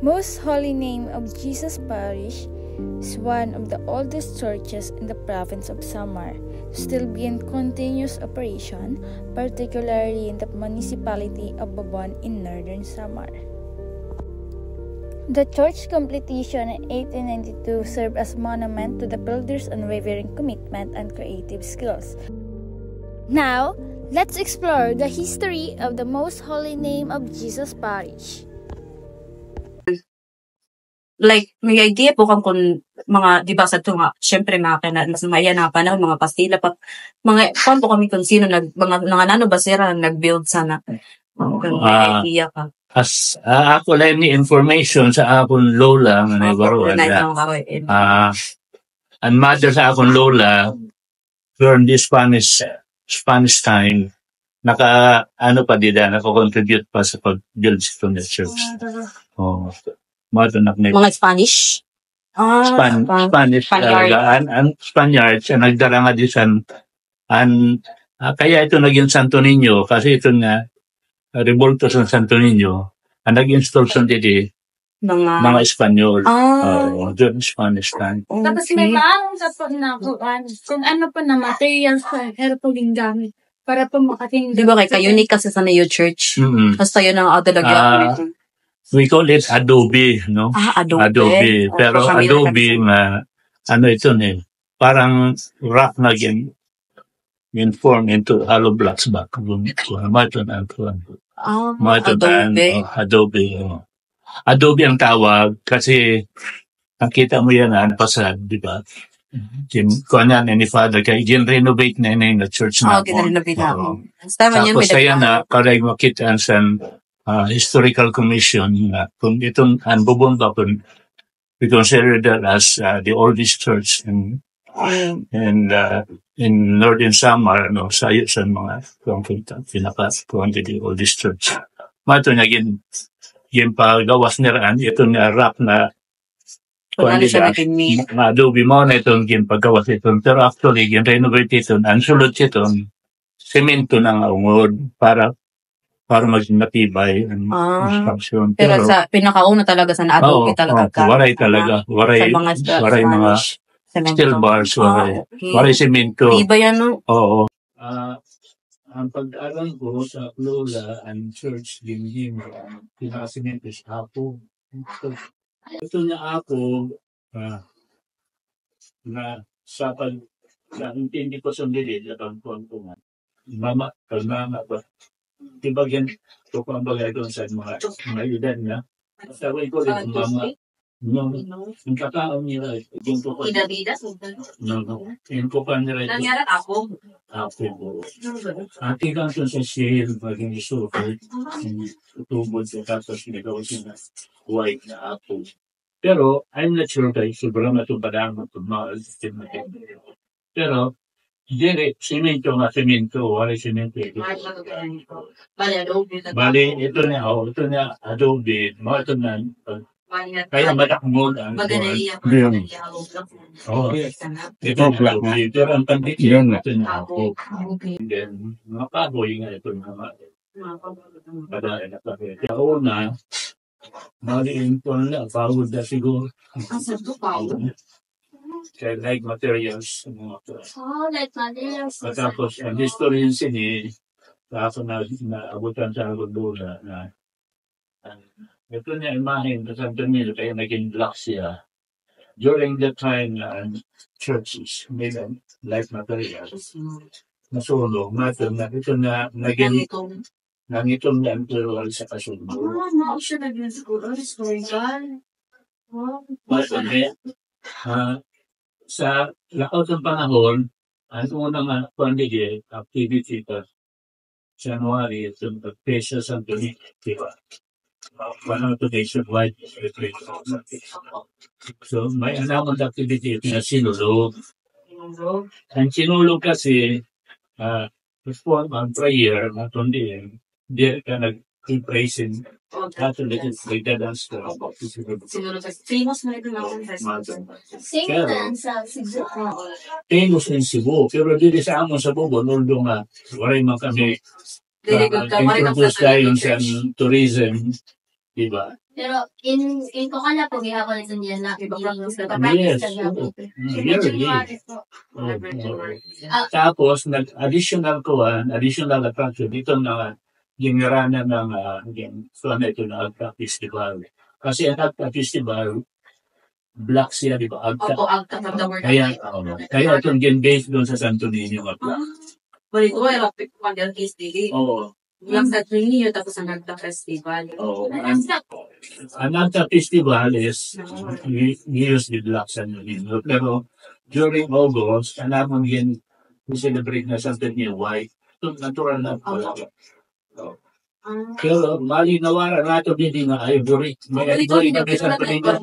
Most Holy Name of Jesus Parish is one of the oldest churches in the province of Samar, still be in continuous operation, particularly in the municipality of Babon in northern Samar. The church completion in 1892 served as monument to the builders' unwavering commitment and creative skills. Now, let's explore the history of the Most Holy Name of Jesus Parish. Like, may idea po kung mga, di ba sa ito nga, syempre mas maya na panahon, mga pastila pa, mga, kung po kami kung sino, mga nano ba sila nag-build sana. Kung may idea ka. As ako lang ni information sa akong lola nga naibaruan na. Ang mother sa akong lola during the Spanish time ano pa nako-contribute pa sa pag-build sa church. Mga Spanish? Spanish talaga. Spaniards ang nagdara nga di san kaya ito naging Santo Niño kasi ito nga revolto sa Santo Niño, ang nag-install sa dito mga Espanyol. Doon Spanish time. Tapos may maamong sa pagnakuan kung ano pa na materials sa herpoging gamit para po makating. Di ba kayo unique kasi sa Nayo Church? Basta yun ang talaga. We call it adobe, no? Adobe. Pero adobe nga, ano ito parang rock na form into hollow blocks back. Adobe. Adobe ang tawag kasi nakita mo yan pasad, di ba? Kung yan, ni Father, kaya gin-renovate na yun na church na ako. Gin-renovate na ako. Tapos kaya na, karag makita sa historical commission na kung itong bubumba kung we consider that as the oldest church in northern Samar, sa mga the oldest church. Mato na yung pagawas niraan, ito nga rock na adobe mo na itong yung paggawas ito. Pero actually, yung renovate ito, ang sulod ito, semento ng ungod para maging matibay ang construction. Pero sa pinakauna talaga sa adobe talaga. Waray mga steel bars, waray semento. Iba yan, no? Oo. Ang pag-aral ko sa lola and church din pinakasimento sa ako. Ito niya ako na sa intindi ko sa nilid at ang kuwantungan. Mama ba? Diba yan, ito ko ang bagay doon sa mga edad na. Sabi ko rin, mama, yung kataon nila, yung ko pa. Idabidas? Yung ko pa nila. Nangyari ako? Ako. Ati lang sa shale, maging isukot. Tutubod sa tapos nagawa siya na white na ako. Pero, I'm not sure kayo, sobrang matubadang matubadang system natin. Pero, semento, wala semento. Bali, ito na adobe, mga ito na, kaya matakmod ang ito adobe, pero ang pandit ito na ako. And then, mga kaboy nga ito na padaan na kami. Kaya una, maliin ko na, pagod na siguro. Kaya like materials. Like materials. Tapos, ang history yung ako naabutan sa Agudula na ito niya imahin sa Santo Niño kaya naging black siya. During that time, churches made like materials. Nasunog, ito na naging nangitong na imperial sa kasunog. Ano siya naging siguro? Historical? Sa laot ng panahon, ang unang activity pa January, itong pagpesya sa Santo Niño, diba? One of the nationwide retreat. So, may anamang activity na sinulog. Ang sinulog kasi, perform ang prayer, hindi ka nag-praising Catholic dance ko. Famous na ito lang sa Cebu. Famous in Cebu. Pero dili sa amon sa Cebu, nuldo nga, waray man kami introduce tayo sa tourism Diba? Pero in ko kala po gihapon ito niya na Iba practice na Yes. Practice oo. Yearly. Tapos, additional attraction dito na giniranan ng ito na Agta Festival. Kasi ang Agta Festival, black siya, di ba? Agta. Opo, Agta from the word. Kaya itong based doon sa Santo Niño. But ito ay rapid one del case daily. Oo. Yung sa Trinity, tapos ang Agta Festival. Oo. Ang Agta Festival is used with black Santo Niño. Pero during August, alam mo yun, celebrate na Santo Niño white. Ito natural na. Pero mali nawara nato din nga ivory. May ivory na sa Santo Niño.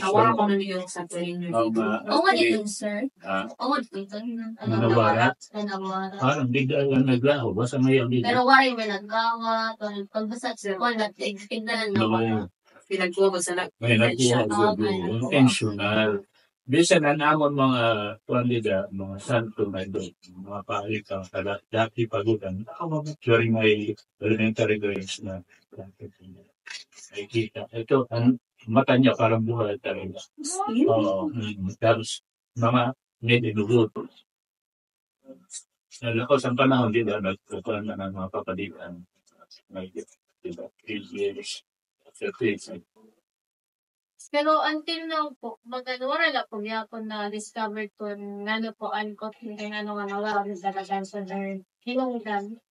Awara ko na yung sa Trinity. Oo, dito, sir. Oo, dito. Nawara. Nawara. Parang bigla lang naglaho. Basta ngayon dito. Pero wari may naggawa, pagbasa sa wala, tignan na. Pinagkuha ko sa May nagkuha intentional. Bisa na namon mga pandida, mga santo na doon, mga paalitang dati pagudan, during my elementary grades na ay kita. Ito, ang mata niya parang buhay talaga. Oo. Tapos, mga niluluto. Alam ko, sa panahon, di ba, nagkukuha na ng mga papalitan. Diba, 8 years. After 3 years. Pero until now po, wala na po yapon na discovered ko ano po uncut yung ano nga nawala ko sa Ganson or hinungdan.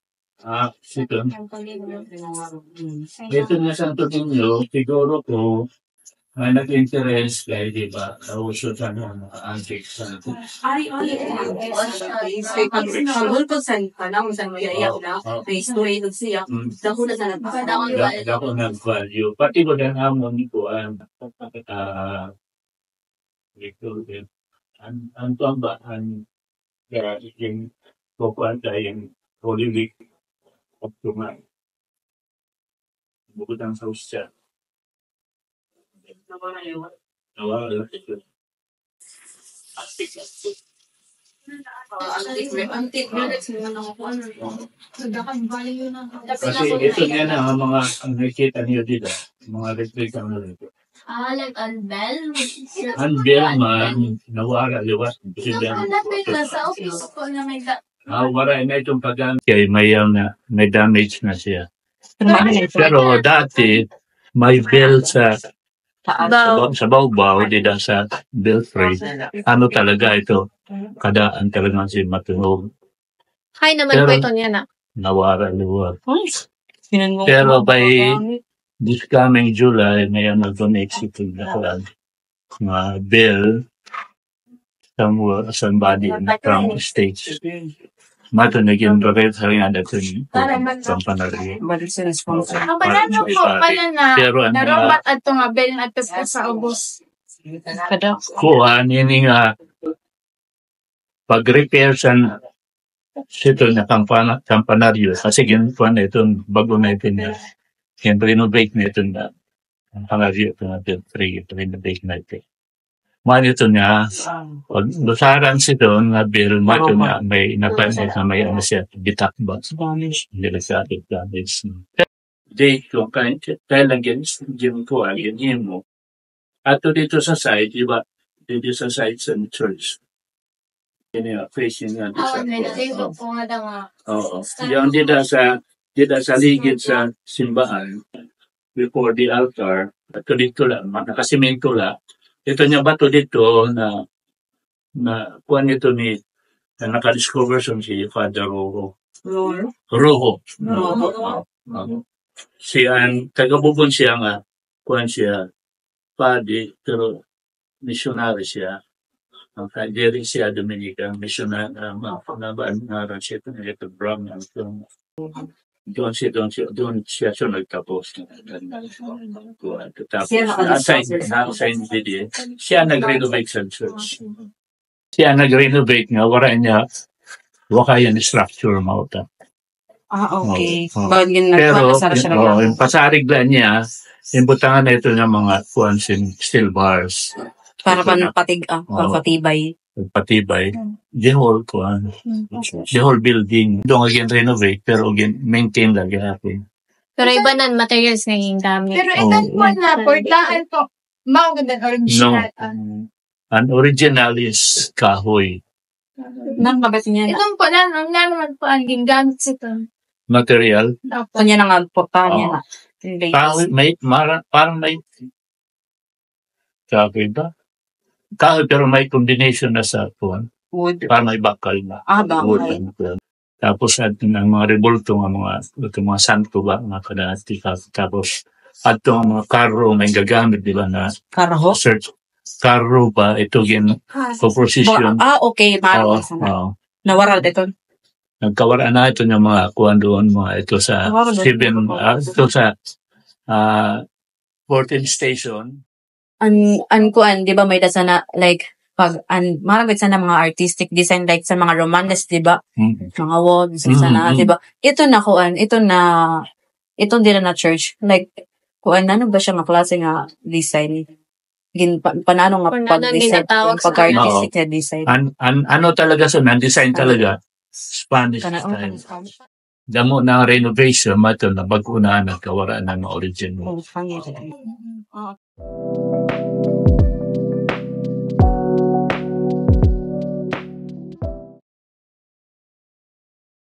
Sito. Ang palinyo. Ito na Santo Niño, siguro ko, nag-interest kay, di ba, uso sa mga antiques. Pagul ko sa panahon sa mayayak na, may story nun siya. Dako na sa nagpapadawan. Dako nag-value. Pati ko na namon ko ang tuwang ba, yung kukuhan tayong Holy Week of Tuman. Bukod ang sauce siya. Nawala ito. Antik minutes mo na ako. Kasi ito niya na ang mga nakikita niyo dito. Mga replica na dito. Like Anbel. Anbel man, nawala liwas. Sa office ko na may Wala na itong pag-gamit. Kaya may damage na siya. Pero dati, may bell sa bawbaw, di na sa bell free. Ano talaga ito? Kadaan talaga si matunog. Hi naman po ito niya na. Nawara liwas. Pero by this coming July, ngayon nag-donate si Tulad na bill somebody from the States. Mato naging bagay sa rin natin sa panari. Balik sa sponsor. Ang banano po pala na narobat at ito nga belin at sa ubos. Kuha, nini nga pag-repair sa sito na kampanaryo. Kasi ginagawa na itong bago na ito na renovate na ito na kampanaryo ito na renovate na ito. Manito niya, pag lusaran si doon nga bill, mato niya, may napansin na may ano siya, bitakba. Delicate damage. Date ko, kailan gin ko, yun mo. At dito sa side, iba, dito sa side sa church. Yun yung facing nga. Oo. Yung dito sa ligid sa simbahan, before the altar, at dito lang, nakasimento lang. Ito niya bato dito na kuwan ito ni na naka-discover si Father Rojo. Siya ang taga-bubon siya nga kuwan siya padi pero missionary siya. Ang kandiri siya Dominican missionary na siya ito Brown doon siya nagtapos. Siya nag-renovate sa church. Siya nag-renovate nga, wala niya, wakayan structure mo ta. Okay. Pero, yung pasariglan niya, yung butangan na ito ng mga steel bars. Para patibay. Patibay. The whole building. Doon again renovate, pero again maintain lagi natin. Pero iba na materials nga yung gamit. Pero itan po na, portlaan po. Maganda original. Ang original is kahoy. Nang mabasin niya na. Itong po na, ang naman po ang gingamit ito. Material. Kanya na nga po, niya na. Kahoy, parang may kahoy ba? Kahoy pero may combination na sa tuwan. Wood. Parang may bakal na. Bakal. Wood. Tapos at ng mga revolto ng mga santo ba, mga kadati. Tapos at ang mga karo may gagamit, di ba, na Karaho? search. Karo ba, ito yun, for precision. Okay. Maraming sana. Nawaral ito. Nagkawaraan na ito ng mga kuwan doon, mga ito sa ito sa 14th station. Kuan, di ba, may da sana, like, maragad sana mga artistic design, like sa mga Romanes, di ba? Mga walls, sana, di ba? Ito din na church. Like, kuan, ano ba siya nga klase nga design? Panano nga pag-design, pag-artistic na design. Ano talaga sa design talaga? Spanish style. Damo na renovation, mato na pag-unahan at kawaraan ng original.